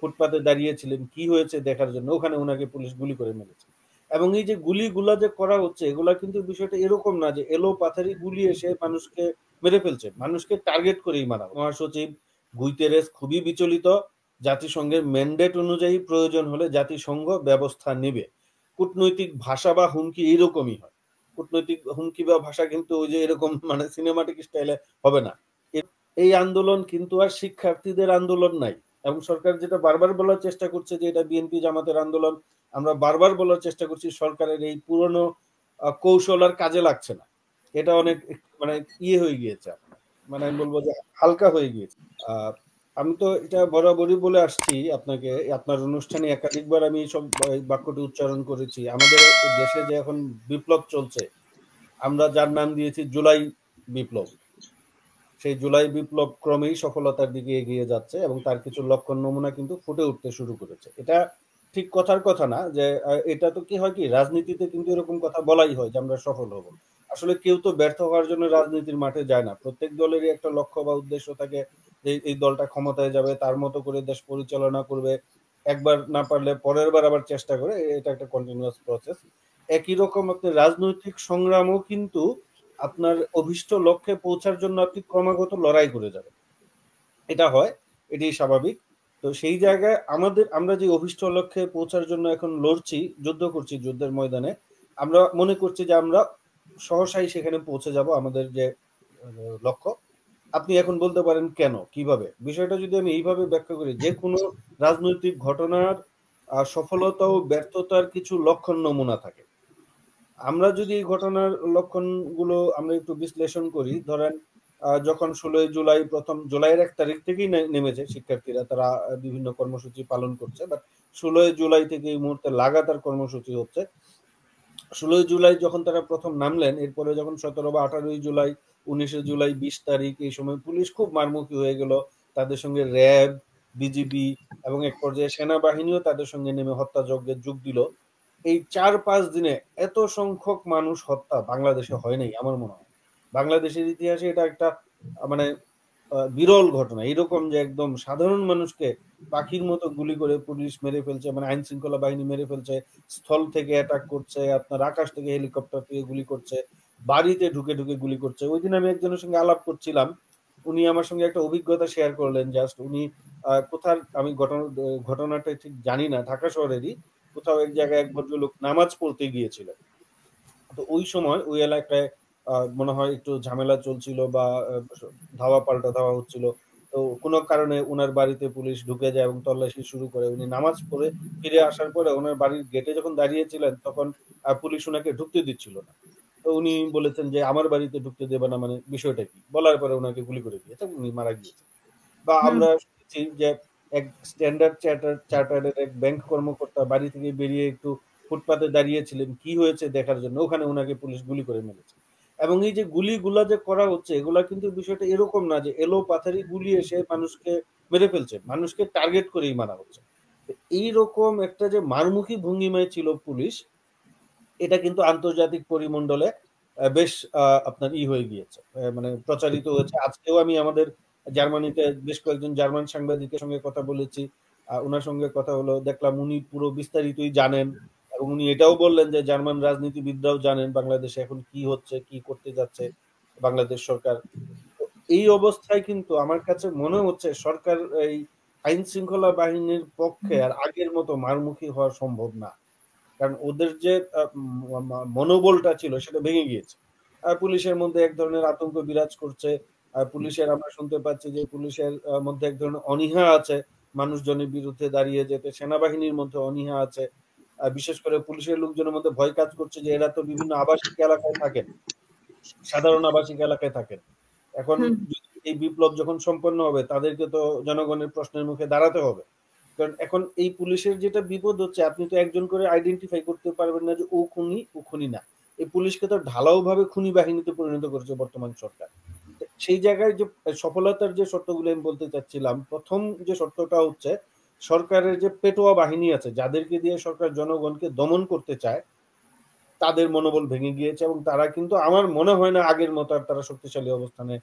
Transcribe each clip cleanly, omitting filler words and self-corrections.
ফুটপাতে দাঁড়িয়েছিলেন কি হয়েছে দেখার জন্য, ওখানে ওনাকে পুলিশ গুলি করে মেরেছে। এবং এই যে গুলিগুলা যে করা হচ্ছে, এগুলা কিন্তু বিষয়টা এরকম না যে এলো পাথারি গুলি এসে মানুষকে মেরে ফেলছে, মানুষকে টার্গেট করেই মারা হচ্ছে। মহাসচিব গুইতেরেস খুবই বিচলিত। জাতিসংঘের ম্যান্ডেট অনুযায়ী প্রয়োজন হলে জাতিসংঘ ব্যবস্থা নেবে। কূটনৈতিক ভাষা বা হুমকি এইরকমই হয়। কূটনৈতিক হুমকি বা ভাষা কিন্তু ওই যে এরকম মানে সিনেমাটিক স্টাইলে হবে না। এই আন্দোলন কিন্তু আর শিক্ষার্থীদের আন্দোলন নাই। এবং সরকার যেটা বারবার বলার চেষ্টা করছে যে এটা বিএনপি জামাতের আন্দোলন, আমরা বারবার বলার চেষ্টা করছি সরকারের এই পুরনো কৌশল আর কাজে লাগছে না। এটা অনেক মানে হয়ে গিয়েছে, মানে আমি বলবো যে হালকা হয়ে গিয়েছে। আমি তো এটা বরাবরই বলে আসছি আপনাকে, আপনার অনুষ্ঠানে একাধিকবার আমি সব এই বাক্যটি উচ্চারণ করেছি। আমাদের দেশে যে এখন বিপ্লব চলছে, আমরা যার নাম দিয়েছি জুলাই বিপ্লব, সেই জুলাই বিপ্লব ক্রমেই সফলতার দিকে এগিয়ে যাচ্ছে এবং তার কিছু লক্ষণ নমুনা কিন্তু ফুটে উঠতে শুরু করেছে। এটা ঠিক কথার কথা না যে এটা তো কি হয় কি, রাজনীতিতে কিন্তু এরকম কথা বলাই হয় যে আমরা সফল হব। আসলে কেউ তো ব্যর্থ হওয়ার জন্য রাজনীতির মাঠে যায় না। প্রত্যেক দলেরই একটা লক্ষ্য বা উদ্দেশ্য থাকে যে এই দলটা ক্ষমতায় যাবে, তার মতো করে দেশ পরিচালনা করবে, একবার না পারলে পরের বার আবার চেষ্টা করে, এটা একটা কন্টিনিউয়াস প্রসেস। একই রকম আপনার রাজনৈতিক সংগ্রামও কিন্তু আপনার অভীষ্ট লক্ষ্যে পৌঁছার জন্য আপনি ক্রমাগত লড়াই করে যাবেন, এটা হয়, এটাই স্বাভাবিক। তো সেই জায়গায় আমরা যে অভীষ্ট লক্ষ্যে পৌঁছার জন্য এখন লড়ছি, যুদ্ধ করছি, যুদ্ধের ময়দানে আমরা মনে করছি যে আমরা সহসাই সেখানে পৌঁছে যাব আমাদের যে লক্ষ্য। আপনি এখন বলতে পারেন কেন, কিভাবে? বিষয়টা যদি আমি এইভাবে ব্যাখ্যা করি, যে কোনো রাজনৈতিক ঘটনার সফলতা ও ব্যর্থতার কিছু লক্ষণ নমুনা থাকে। আমরা যদি এই ঘটনার লক্ষণগুলো আমরা একটু বিশ্লেষণ করি, ধরেন যখন 16 জুলাই প্রথম জুলাইয়ের 1 তারিখ থেকেই নেমেছে শিক্ষার্থীরা, তারা বিভিন্ন কর্মসূচি পালন করছে, বাট 16 জুলাই থেকে এই মুহূর্তে লাগাতার কর্মসূচি হচ্ছে। 16 জুলাই যখন তারা প্রথম নামলেন, এরপরে যখন 17 বা 18 জুলাই, 19 জুলাই, 20 তারিখ, এই সময় পুলিশ খুব মারমুখী হয়ে গেল। তাদের সঙ্গে র্যাব, বিজিবি এবং এক পর্যায়ে সেনাবাহিনীও তাদের সঙ্গে নেমে হত্যাযজ্ঞে যোগ দিল। এই 4-5 দিনে এত সংখ্যক মানুষ হত্যা বাংলাদেশে হয় নাই আমার মনে হয়। বাংলাদেশের ইতিহাসে এটা একটা মানে বিরল ঘটনা। এরকম যে একদম সাধারণ মানুষকে পাখির মতো গুলি করে পুলিশ মেরে ফেলছে, মানে আইন শৃঙ্খলা বাহিনী মেরে ফেলছে, স্থল থেকে অ্যাটাক করছে, আপনার আকাশ থেকে হেলিকপ্টার থেকে গুলি করছে, বাড়িতে ঢুকে ঢুকে গুলি করছে। ওই দিন আমি একজনের সঙ্গে আলাপ করছিলাম, উনি আমার সঙ্গে একটা অভিজ্ঞতা শেয়ার করলেন। জাস্ট উনি কোথার, আমি ঘটনাটা ঠিক জানি না, ঢাকা শহরেরই কোথাও এক জায়গায় এক ভদ্রলোক নামাজ পড়তে গিয়েছিলেন। তো ওই সময় ওই এলাকায় মনে হয় একটু ঝামেলা চলছিল বা ধাওয়া পাল্টা ধাওয়া হচ্ছিল। তো কোনো কারণে উনার বাড়িতে পুলিশ ঢুকে যায় এবং তল্লাশি শুরু করে। উনি নামাজ পড়ে ফিরে আসার পরে উনার বাড়ির গেটে যখন দাঁড়িয়েছিলেন, তখন পুলিশ উনাকে ঢুকতে দিচ্ছিল না। তো উনি বলেছেন যে আমার বাড়িতে ঢুকতে দেবে না, মানে বিষয়টা কি? বলার পরে উনাকে গুলি করে দিয়েছে, উনি মারা গিয়েছেন। বা হুম। আমরা শুনেছি যে এক স্ট্যান্ডার্ড চার্টার্ডের এক ব্যাংক কর্মকর্তা বাড়ি থেকে বেরিয়ে একটু ফুটপাতে দাঁড়িয়েছিলেন কি হয়েছে দেখার জন্য, ওখানে ওনাকে পুলিশ গুলি করে মেরেছে। এবং এই যে গুলিগুলা যে করা হচ্ছে, এগুলা কিন্তু বিষয়টা এরকম না যে এলো পাথারি গুলি এসে মানুষকে মেরে ফেলছে, মানুষকে টার্গেট করেই মারা হচ্ছে। তো এইরকম একটা যে মারমুখী ভঙ্গিমায় ছিল পুলিশ, এটা কিন্তু আন্তর্জাতিক পরিমণ্ডলে বেশ আপনার হয়ে গিয়েছে, মানে প্রচারিত হয়েছে। আজকেও আমি আমাদের জার্মানিতে বেশ কয়েকজন জার্মান সাংবাদিকের সঙ্গে কথা বলেছি, উনার সঙ্গে কথা হলো, দেখলাম উনি পুরো বিস্তারিতই জানেন এবং উনি এটাও বললেন যে জার্মান রাজনীতিবিদরাও জানেন বাংলাদেশে এখন কি হচ্ছে, কি করতে যাচ্ছে বাংলাদেশ সরকার। তো এই অবস্থায় কিন্তু আমার কাছে মনে হচ্ছে সরকার এই আইন শৃঙ্খলা বাহিনীর পক্ষে আর আগের মতো মারমুখী হওয়া সম্ভব না। কারণ ওদের যে মনোবলটা ছিল সেটা ভেঙে গিয়েছে। পুলিশের মধ্যে এক ধরনের আতঙ্ক বিরাজ করছে। পুলিশের আমরা শুনতে পাচ্ছি যে পুলিশের মধ্যে এক ধরনের অনীহা আছে মানুষজনের বিরুদ্ধে দাঁড়িয়ে যেতে, সেনাবাহিনীর মধ্যে অনীহা আছে। বিশেষ করে পুলিশের লোকজনের মধ্যে ভয় কাজ করছে যে এরা তো বিভিন্ন আবাসিক এলাকায় থাকেন, সাধারণ আবাসিক এলাকায় থাকেন। এখন হুম। এই বিপ্লব যখন সম্পন্ন হবে, তাদেরকে তো জনগণের প্রশ্নের মুখে দাঁড়াতে হবে। কারণ এখন এই পুলিশের যেটা বিপদ হচ্ছে, আপনি তো একজন করে আইডেন্টিফাই করতে পারবেন না যে ও খুনি, ও খুনি না। এই পুলিশকে তো ঢালাও ভাবে খুনি বাহিনীতে পরিণত করেছে বর্তমান সরকার। সেই জায়গায় যে সফলতার যে শর্তগুলো আমি বলতে চাচ্ছিলাম, প্রথম যে শর্তটা হচ্ছে সরকারের যে পেটোয়া বাহিনী আছে, যাদেরকে দিয়ে সরকার জনগণকে দমন করতে চায়, তাদের মনোবল ভেঙে গিয়েছে এবং তারা কিন্তু আমার মনে হয় না আগের মতো আর তারা শক্তিশালী অবস্থানে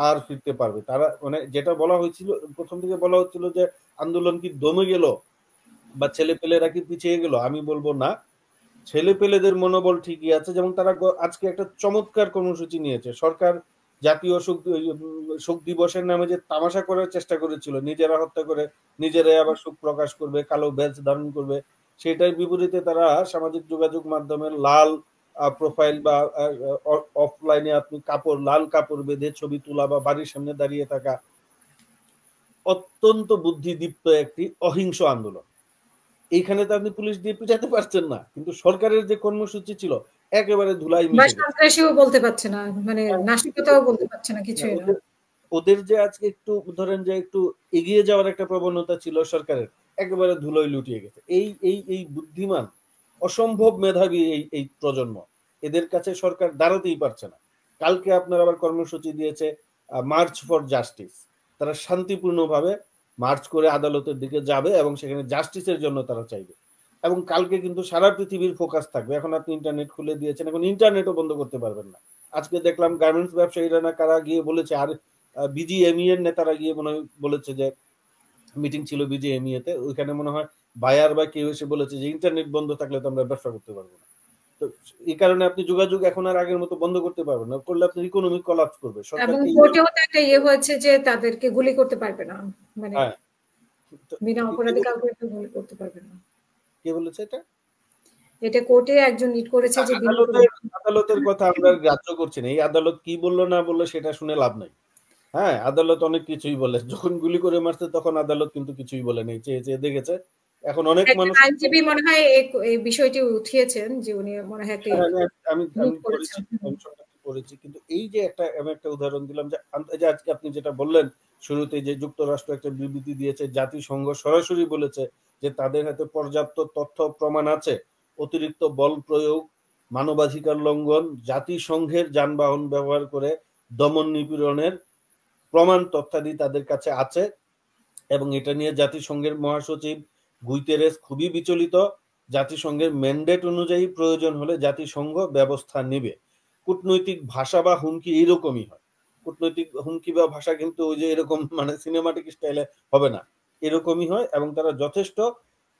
আর ফিরতে পারবে। তারা মানে যেটা বলা হয়েছিল, প্রথম থেকে বলা হচ্ছিল যে আন্দোলন কি দমে গেল বা ছেলেপেলেরা কি পিছিয়ে গেল? আমি বলব না। ছেলেপেলেদের মনোবল ঠিকই আছে। যেমন তারা আজকে একটা চমৎকার কর্মসূচি নিয়েছে। সরকার জাতীয় শোক দিবসের নামে যে তামাশা করার চেষ্টা করেছিল, নিজেরা হত্যা করে নিজেরাই আবার শোক প্রকাশ করবে, কালো ব্যাজ ধারণ করবে। সেটার বিপরীতে তারা সামাজিক যোগাযোগ মাধ্যমে লাল প্রোফাইল বা অফলাইনে আপনি লাল কাপড় বেঁধে ছবি তোলা বা বাড়ির সামনে দাঁড়িয়ে থাকা অত্যন্ত বুদ্ধিদীপ্ত একটি অহিংস আন্দোলন। এইখানে তো আপনি পুলিশ দিয়ে পিটাতে পারছেন না, কিন্তু সরকারের যে কর্মসূচি ছিল একেবারে ধুলাই বা মিশে গেছে। সন্ত্রাসীও বলতে পারছে না, মানে নাশকতাও বলতে পারছে না, কিছুই না। ওদের যে আজকে একটু ধরেন যে একটু এগিয়ে যাওয়ার একটা প্রবণতা ছিল সরকারের, একেবারে ধুলোয় লুটিয়ে গেছে। এই বুদ্ধিমান অসম্ভব মেধাবী এই প্রজন্ম, এদের কাছে সরকার দাঁড়াতেই পারছে না। কালকে আপনার আবার কর্মসূচি দিয়েছে মার্চ ফর জাস্টিস। তারা শান্তিপূর্ণভাবে মার্চ করে আদালতের দিকে যাবে এবং সেখানে জাস্টিসের জন্য তারা চাইবে। এবং কালকে কিন্তু সারা পৃথিবীর ফোকাস থাকবে। এখন আপনি ইন্টারনেট খুলে দিয়েছেন, এখন ইন্টারনেটও বন্ধ করতে পারবেন না। আজকে দেখলাম গার্মেন্টস ব্যবসায়ীরা না কারা গিয়ে বলেছে, আর বিজিএমই এর নেতারা গিয়ে মনে হয় বলেছে যে মিটিং ছিল বিজিএমইএ তে, ওইখানে মনে হয় বায়ার বা কেউ এসে বলেছে যে ইন্টারনেট বন্ধ থাকলে তো আমরা ব্যবসা করতে পারবো না। তো এই কারণে আপনি যোগাযোগ এখন আর আগের মতো বন্ধ করতে পারবেন না, করলে আপনার ইকোনমি কোলাপস করবে। এবং সরকারকে কোর্টেও তো একটা ইয়ে হয়েছে যে তাদেরকে গুলি করতে পারবে না, মানে হ্যাঁ, বিনা অপরাধে কাউকে একটু গুলি করতে পারবে না। কে বলেছে এটা? এটা কোর্টে একজন লিড করেছে যে বিনা আদালতের কথা আমরা গ্রাহ্য করছি না। এই আদালত কি বললো না বললো সেটা শুনে লাভ নাই। হ্যাঁ, আদালত অনেক কিছুই বলে। যখন গুলি করে মারছে তখন আদালত কিন্তু কিছুই বলে নাই, চেয়ে চেয়ে দেখেছে। এখন অনেক একজন মানুষ আইনজীবী মনে হয় এই বিষয়টি উঠিয়েছেন, যে উনি মনে হয় একটি আমি লিড পড়েছি, করেছেন। আমি সম্পর্কে পড়েছি। কিন্তু এই যে আমি একটা উদাহরণ দিলাম যে এই যে আজকে আপনি যেটা বললেন শুরুতে, যে যুক্তরাষ্ট্র একটা বিবৃতি দিয়েছে, জাতিসংঘ সরাসরি বলেছে যে তাদের হাতে পর্যাপ্ত তথ্য প্রমাণ আছে, অতিরিক্ত বল প্রয়োগ, মানবাধিকার লঙ্ঘন, জাতিসংঘের যানবাহন ব্যবহার করে দমন নিপীড়নের প্রমাণ তথ্যাদি তাদের কাছে আছে। এবং এটা নিয়ে জাতিসংঘের মহাসচিব গুইতেরেস খুবই বিচলিত। জাতিসংঘের ম্যান্ডেট অনুযায়ী প্রয়োজন হলে জাতিসংঘ ব্যবস্থা নেবে। কূটনৈতিক ভাষা বা হুমকি এইরকমই হয়। কূটনৈতিক হুমকি বা ভাষা কিন্তু ওই যে এরকম মানে সিনেমাটিক স্টাইলে হবে না, এরকমই হয়। এবং তারা যথেষ্ট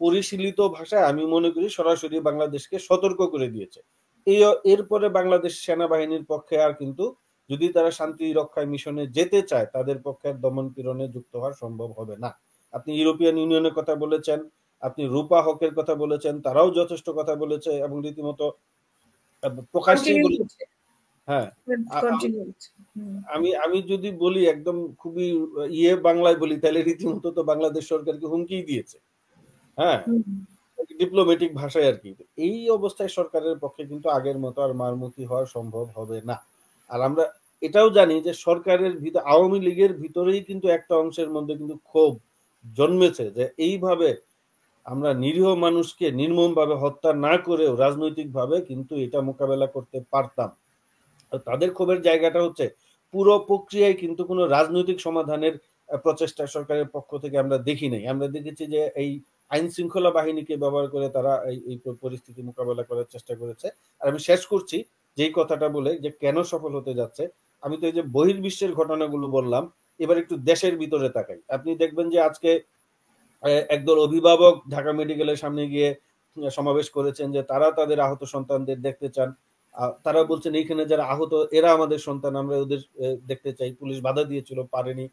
পরিশীলিত ভাষায় আমি মনে করি সরাসরি বাংলাদেশকে সতর্ক করে দিয়েছে। এরপরে বাংলাদেশ সেনাবাহিনীর পক্ষে আর কিন্তু, যদি তারা শান্তি রক্ষায় মিশনে যেতে চায়, তাদের পক্ষে দমন পীড়নে যুক্ত হওয়া সম্ভব হবে না। আপনি ইউরোপিয়ান ইউনিয়নের কথা বলেছেন, আপনি রূপা হকের কথা বলেছেন, তারাও যথেষ্ট কথা বলেছে এবং রীতিমতো প্রকাশ্যেই কন্টিনিউ বলে। করছে, হ্যাঁ, কন্টিনিউ করছে। আমি আমি যদি বলি একদম খুবই বাংলায় বলি, তাহলে রীতিমতো তো বাংলাদেশ সরকারকে হুমকি দিয়েছে। হ্যাঁ, ডিপ্লোম্যাটিক ভাষায় আর কি। এই অবস্থায় সরকারের পক্ষে কিন্তু আগের মতো আর মারমুখী হওয়া সম্ভব হবে না। আর আমরা এটাও জানি যে সরকারের ভিতর আওয়ামী লীগের ভিতরেই কিন্তু একটা অংশের মধ্যে কিন্তু ক্ষোভ জন্মেছে যে এইভাবে আমরা নিরীহ মানুষকে নির্মমভাবে হত্যা না করেও রাজনৈতিকভাবে কিন্তু এটা মোকাবেলা করতে পারতাম। তাদের ক্ষোভের জায়গাটা হচ্ছে পুরো প্রক্রিয়ায় কিন্তু কোনো রাজনৈতিক সমাধানের প্রচেষ্টা সরকারের পক্ষ থেকে আমরা দেখি নাই। আমরা দেখেছি যে এই আইন শৃঙ্খলা বাহিনীকে ব্যবহার করে তারা এই পরিস্থিতি মোকাবেলা করার চেষ্টা করেছে। আর আমি শেষ করছি যেই কথাটা বলে যে কেন সফল হতে যাচ্ছে। আমি তো এই যে বহির্বিশ্বের ঘটনাগুলো বললাম, এবার একটু দেশের ভিতরে তাকাই। আপনি দেখবেন যে আজকে একদল অভিভাবক ঢাকা মেডিকেলের সামনে গিয়ে সমাবেশ করেছেন যে তারা তাদের আহত সন্তানদের দেখতে চান। তারা বলছেন এইখানে যারা আহত এরা আমাদের সন্তান, আমরা ওদের দেখতে চাই। পুলিশ বাধা দিয়েছিল, পারেনি।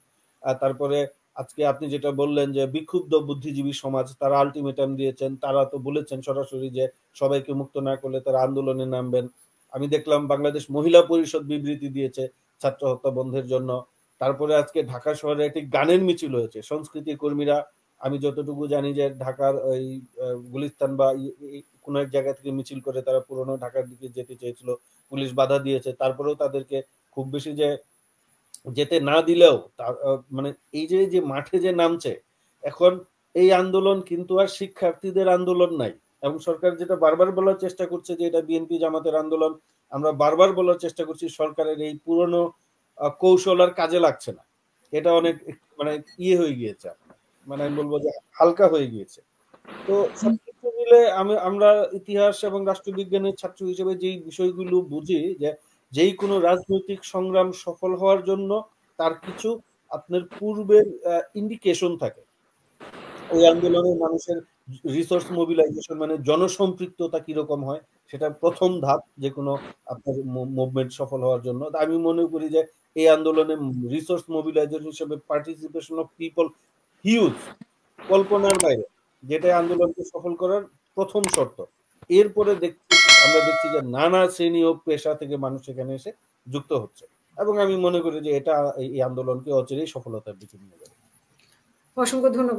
তারপরে আজকে আপনি যেটা বললেন যে বিক্ষুব্ধ বুদ্ধিজীবী সমাজ, তারা আলটিমেটাম দিয়েছেন, তারা তো বলেছেন সরাসরি যে সবাইকে মুক্ত না করলে তারা আন্দোলনে নামবেন। আমি দেখলাম বাংলাদেশ মহিলা পরিষদ বিবৃতি দিয়েছে ছাত্র হত্যা বন্ধের জন্য। তারপরে আজকে ঢাকা শহরে একটি গানের মিছিল হয়েছে, সংস্কৃতি কর্মীরা, আমি যতটুকু জানি যে ঢাকার ওই গুলিস্তান বা কোনো এক জায়গা থেকে মিছিল করে তারা পুরনো ঢাকার দিকে যেতে চেয়েছিল, পুলিশ বাধা দিয়েছে। তারপরেও তাদেরকে খুব বেশি যে যেতে না দিলেও মানে এই যে মাঠে যে নামছে এখন, এই আন্দোলন কিন্তু আর শিক্ষার্থীদের আন্দোলন নাই। এবং সরকার যেটা বারবার বলার চেষ্টা করছে যে এটা বিএনপি জামাতের আন্দোলন, আমরা বারবার বলার চেষ্টা করছি সরকারের এই পুরনো কৌশল আর কাজে লাগছে না। এটা অনেক মানে হয়ে গিয়েছে আপনার, মানে আমি বলবো যে হালকা হয়ে গিয়েছে। তো সবকিছু মিলে আমরা ইতিহাস এবং রাষ্ট্রবিজ্ঞানের ছাত্র হিসেবে যেই বিষয়গুলো বুঝি যে যেই কোনো রাজনৈতিক সংগ্রাম সফল হওয়ার জন্য তার কিছু আপনার পূর্বের ইন্ডিকেশন থাকে। ওই আন্দোলনের মানুষের রিসোর্স মোবিলাইজেশন মানে জনসম্পৃক্ততা কিরকম হয় সেটা প্রথম ধাপ যে কোনো আপনার মুভমেন্ট সফল হওয়ার জন্য। আমি মনে করি যে এই আন্দোলনে রিসোর্স মোবিলাইজেশন হিসেবে পার্টিসিপেশন অফ পিপল হিউজ, কল্পনার বাইরে, যেটা আন্দোলনকে সফল করার প্রথম শর্ত। এরপরে আমরা দেখছি যে নানা শ্রেণী ও পেশা থেকে মানুষ এখানে এসে যুক্ত হচ্ছে এবং আমি মনে করি যে এটা এই আন্দোলনকে অচিরেই সফলতার দিকে নিয়ে যাবে। অসংখ্য ধন্যবাদ।